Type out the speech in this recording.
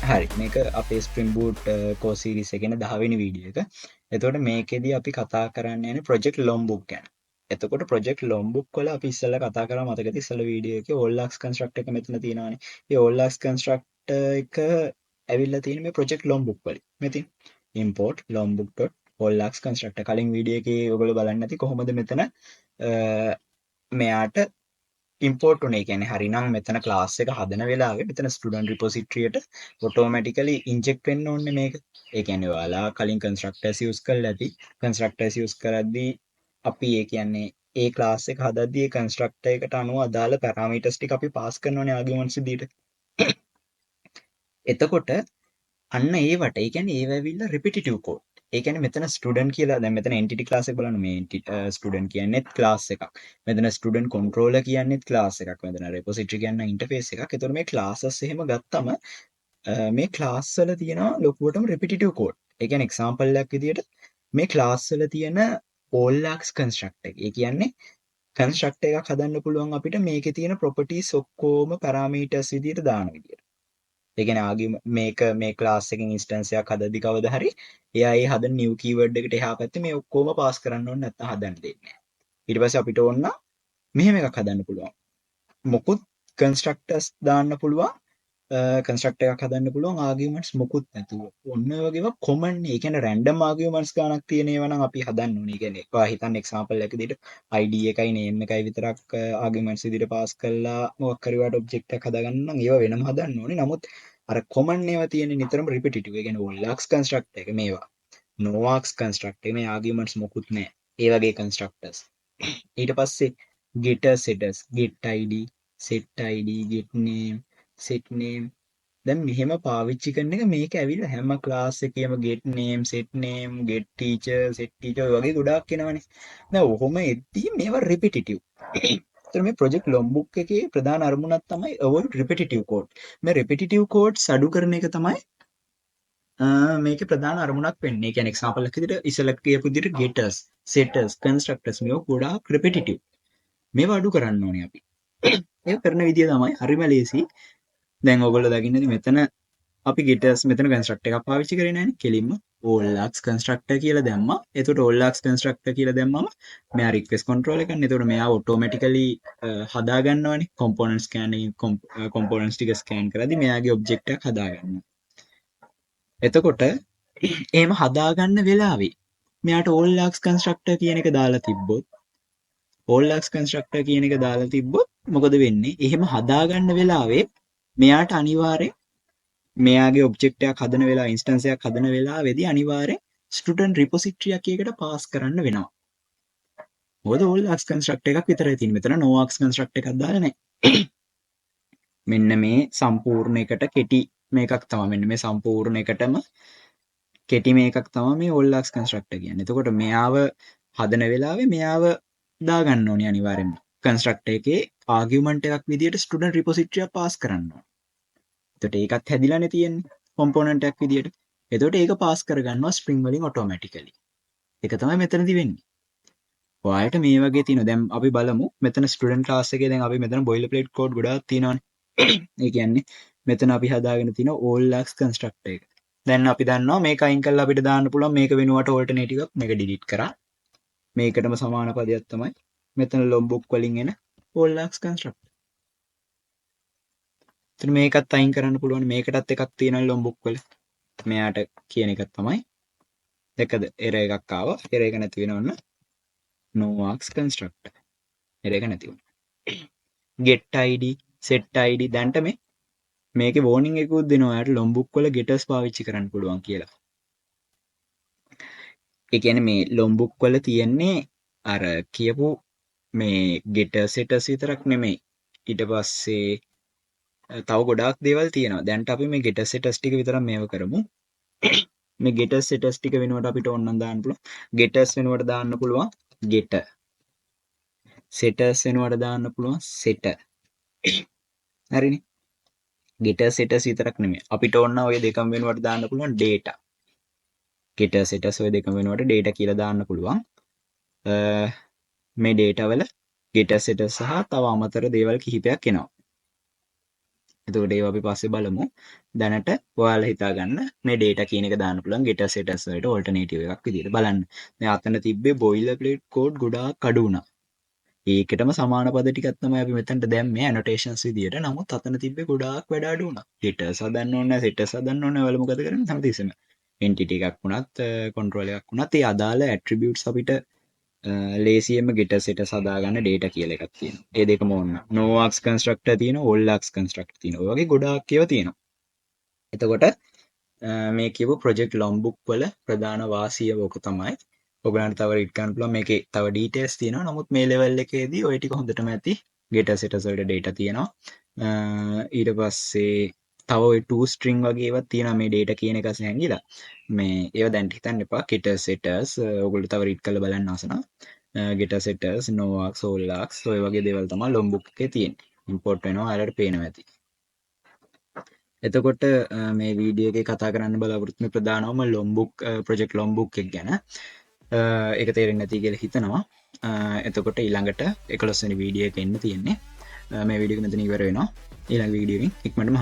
හරි මේක අපේ ස්ප්‍රින්ග් බූට් කෝස් සීරීස් එකේ 10 වෙනි වීඩියෝ එක. එතකොට මේකෙදී අපි කතා කරන්න යන්නේ ප්‍රොජෙක්ට් ලොම්බුක් ගැන. එතකොට ප්‍රොජෙක්ට් ලොම්බුක් වල අපි ඉස්සෙල්ලා කතා කරා මතකද ඉස්සෙල්ලා වීඩියෝ එකේ ඕල්ලාක්ස් කන්ස්ට්‍රක්ටර් එක මෙතන තියෙනවානේ. මේ ඕල්ලාක්ස් කන්ස්ට්‍රක්ටර් එක ඇවිල්ලා තියෙන මේ ප්‍රොජෙක්ට් ලොම්බුක් වලින්. මෙතින් import lombok.allux constructor කලින් වීඩියෝ එකේ ඔයගොල්ලෝ බලන්න ඇති කොහොමද මෙතන මෙයාට ඉම්පෝර්ට් උනේ කියන්නේ හරිනම් මෙතන ක්ලාස් එක හදන වෙලාවේ මෙතන ස්ටුඩන්ට් රිපොසිටරියට ඔටෝමැටිකලි ඉන්ජෙක්ට් වෙන්න ඕනේ මේක. ඒ කියන්නේ ඔයාලා කලින් කන්ස්ට්‍රක්ටර්ස් යූස් කරලා ඇති. කන්ස්ට්‍රක්ටර්ස් යූස් කරද්දී අපි ඒ කියන්නේ ඒ ක්ලාස් එක හදද්දී ඒ කන්ස්ට්‍රක්ටර් එකට අනුව අදාළ පැරාමීටර්ස් ටික අපි පාස් කරනෝනේ ආගියුමන්ට්ස් විදියට. එතකොට අන්න ඒවට ඒ කියන්නේ ඒව ඇවිල්ලා රිපිටිටිව් කෝඩ්. ඒ කියන්නේ මෙතන ස්ටුඩන්ට් කියලා දැන් මෙතන එන්ටිටි ක්ලාස් එක බලන්න මේ ස්ටුඩන්ට් කියන්නේත් ක්ලාස් එකක්. මෙතන ස්ටුඩන්ට් කන්ට්‍රෝලර් කියන්නේත් ක්ලාස් එකක්. මෙතන රෙපොසිටරි කියන ඉන්ටර්ෆේස් එකක්. ඒතකොට මේ ක්ලාසස් එහෙම ගත්තම මේ ක්ලාස් වල තියෙනවා ලොකුවටම රිපිටිටිව් කෝඩ්. ඒ කියන්නේ එක්සැම්පල් එකක් විදියට මේ ක්ලාස් වල තියෙන all-lux constructor එක. ඒ කියන්නේ කන්ස්ට්‍රක්ටර් එකක් හදන්න පුළුවන් අපිට මේකේ තියෙන ප්‍රොපර්ටිස් ඔක්කොම පැරාමීටර්ස් විදියට දාන විදියට. ඒ කියන්නේ මේක මේ ක්ලාස් එකකින් ඉන්ස්ටන්ස් එකක් හදද්දි කවදා හරි එයා ඒ හදන new keyword එකට එහා පැත්තේ මේ ඔක්කොම පාස් කරන්න ඕනේ නැත්නම් හදන්න දෙන්නේ නැහැ. ඊට පස්සේ අපිට ඕන මෙහෙම එකක් හදන්න පුළුවන්. මොකුත් constructors දාන්න පුළුවන්. constructor එකක් හදන්න පුළුවන් arguments මොකුත් නැතුව. ඔන්න ඔය වගේම common ඒ කියන්නේ random arguments ගානක් තියෙන ඒවා නම් අපි හදන්න ඕනේ. ඒ කියන්නේ ඔයා හිතන්න example එකක විදිහට id එකයි name එකයි විතරක් arguments විදිහට පාස් කරලා මොකක් හරි වට object එකක් හදාගන්න නම් ඒවා වෙනම හදන්න ඕනේ. නමුත් අර common ඒවා තියෙන්නේ නිතරම repetitive. ඒ කියන්නේ all-lux constructor එක මේවා. no-lux constructor මේ arguments මොකුත් නැහැ. ඒ වගේ constructors. ඊට පස්සේ getter setters get id set id get name set name දැන් මෙහෙම පාවිච්චි කරන එක මේක ඇවිල්ලා හැම ක්ලාස් එකේම get name set name get teacher set teacher වගේ ගොඩාක් එනවනේ. දැන් ඔහොම එද්දී මේවා repetitive. ඒතර මේ project logbook එකේ ප්‍රධාන අරමුණක් තමයි avoid repetitive code. මේ repetitive codes අඩු කරන එක තමයි මේකේ ප්‍රධාන අරමුණක් වෙන්නේ. ඒ කියන්නේ example එකක විදිහට ඉස්සෙල්ලා කියපු විදිහට getters, setters, constructors මේවා ගොඩාක් repetitive. මේවා අඩු කරන්න ඕනේ අපි. ඒක කරන විදිය තමයි හරිම ලේසි. දැන් ඔයගොල්ලෝ දකින්න ඇති මෙතන අපි getters මෙතන constructor එකක් පාවිච්චි කරේ නැහැනේ. කෙලින්ම all-lux constructor කියලා දැම්මා. එතකොට all-lux constructor කියලා දැම්මම මෙයා request control එකක්. එතකොට මෙයා automatically හදා ගන්නවානේ. component scanning components ටික scan කරද්දි මෙයාගේ object එකක් හදා ගන්නවා. එතකොට එහෙම හදාගන්න වෙලාවේ මෙයාට all-lux constructor කියන එක දාලා තිබ්බොත් all-lux constructor කියන එක දාලා තිබ්බොත් මොකද වෙන්නේ? එහෙම හදාගන්න වෙලාවේ මෙයාට අනිවාර්යෙන් මෙයාගේ ඔබ්ජෙක්ට් එකක් හදන වෙලාව ඉන්ස්ටන්ස් එකක් හදන වෙලාවේදී අනිවාර්යෙන් ස්ටුඩන්ට් රිපොසිටරි එකකට පාස් කරන්න වෙනවා. මොකද all-lux constructor එකක් විතරයි තියෙන්නේ. මෙතන no-lux constructor එකක් දාලා නැහැ. මෙන්න මේ සම්පූර්ණ එකට කෙටි මේකක් තමයි. මෙන්න මේ සම්පූර්ණ එකටම කෙටි මේකක් තමයි මේ all-lux constructor කියන්නේ. එතකොට මෙයාව හදන වෙලාවේ මෙයාව දාගන්න ඕනේ අනිවාර්යෙන්ම. constructor එකේ argument එකක් විදියට student repository එක pass කරන්න ඕනේ. එතකොට ඒකත් හැදිලානේ තියෙන්නේ component එකක් විදියට. එතකොට ඒක pass කරගන්නවා string වලින් automatically. ඒක තමයි මෙතනදී වෙන්නේ. ඔයාලට මේ වගේ තියෙනවා. දැන් අපි බලමු මෙතන student class එකේ දැන් අපි මෙතන boilerplate code ගොඩාක් තියෙනවානේ. ඒ කියන්නේ මෙතන අපි හදාගෙන තියෙන all-lux constructor එක. දැන් අපි දන්නවා මේක අයින් කරලා අපිට දාන්න පුළුවන් මේක වෙනුවට alternative එකක් මේක delete කරා. මේකටම සමාන පදයක් තමයි මෙතන lombook වලින් එන all-lux constructor. එතන මේකත් අයින් කරන්න පුළුවන්. මේකටත් එකක් තියෙනවා lombook වල. මෙයාට කියන එක තමයි දෙකද error එකක් ආවා. error එක නැති වෙනවන්න no-lux constructor. error එක නැති වුණා. get id set id දැන්ට මේකේ warning එකකුත් දෙනවා. යාට lombook වල getters පාවිච්චි කරන්න පුළුවන් කියලා. ඒ කියන්නේ මේ lombook වල තියෙන්නේ අර කියපු මේ getter setters විතරක් නෙමෙයි. ඊට පස්සේ තව ගොඩාක් දේවල් තියෙනවා. දැන්ට අපි මේ getter setters ටික විතරක් මේව කරමු. මේ getter setters ටික වෙනුවට අපිට ඕනනම් දාන්න පුළුවන්. getters වෙනුවට දාන්න පුළුවන් getter. setters වෙනුවට දාන්න පුළුවන් setter. හරිනේ. getter setters විතරක් නෙමෙයි. අපිට ඕන ඔය දෙකම වෙනුවට දාන්න පුළුවන් data. getter setters ඔය දෙකම වෙනුවට data කියලා දාන්න පුළුවන්. මේ data වල getter setters සහ තව අමතර දේවල් කිහිපයක් එනවා. එතකොට ඒවා අපි පස්සේ බලමු. දැනට ඔයාලා හිතා ගන්න මේ data කියන එක දාන්න පුළුවන් getter setters වලට alternative එකක් විදිහට බලන්න. දැන් අතන තිබ්බේ boilerplate code ගොඩාක් අඩු වුණා. ඒකටම සමාන පද ටිකක් තමයි අපි මෙතනට දැම්මේ annotations විදියට. නමුත් අතන තිබ්බේ ගොඩාක් වැඩ අඩු වුණා. getters හදන්න ඕනේ නැහැ, setters හදන්න ඕනේ නැහැ. ඔයාලා මොකද කරන්නේ? හැමතිස්සෙම entity එකක් වුණත්, control එකක් වුණත් ඒ අදාළ attributes අපිට ලේසියෙන්ම getter setters හදාගන්න data කියලා එකක් තියෙනවා. ඒ දෙකම ඕන. no args constructor තියෙනවා, all args constructor තියෙනවා. ඔය වගේ ගොඩාක් ඒවා තියෙනවා. එතකොට මේ කියපු project lombook වල ප්‍රධාන වාසිය ඕක තමයි. ඔයගලන්ට තව read කරන්න පුළුවන් මේකේ තව details තියෙනවා. නමුත් මේ level එකේදී ඔය ටික හොඳටම ඇති. getter setters වලට data තියෙනවා. ඊට පස්සේ තව ඔය to string වගේ ඒවා තියෙනවා මේ data කියන එක හැංගිලා. මේ ඒවා දැන් හිතන්න එපා. getter setters ඔයගොල්ලෝ තව read කරලා බලන්න අවසන. getter setters no args all args ඔය වගේ දේවල් තමයි lombook එකේ තියෙන්නේ. import වෙනවා ඔයාලට පේනවා ඇති. එතකොට මේ වීඩියෝ එකේ කතා කරන්න බලාපොරොත්තු වෙන ප්‍රධානම ලොම්බුක් ප්‍රොජෙක්ට් ලොම්බුක් එක ගැන ඒක තේරෙන්නේ නැති කියලා හිතනවා. එතකොට ඊළඟට 11 වෙනි වීඩියෝ එක එන්න තියෙන්නේ. මේ වීඩියෝ එක මෙතන ඉවර වෙනවා. ඊළඟ වීඩියෝ එකෙන් ඉක්මනටම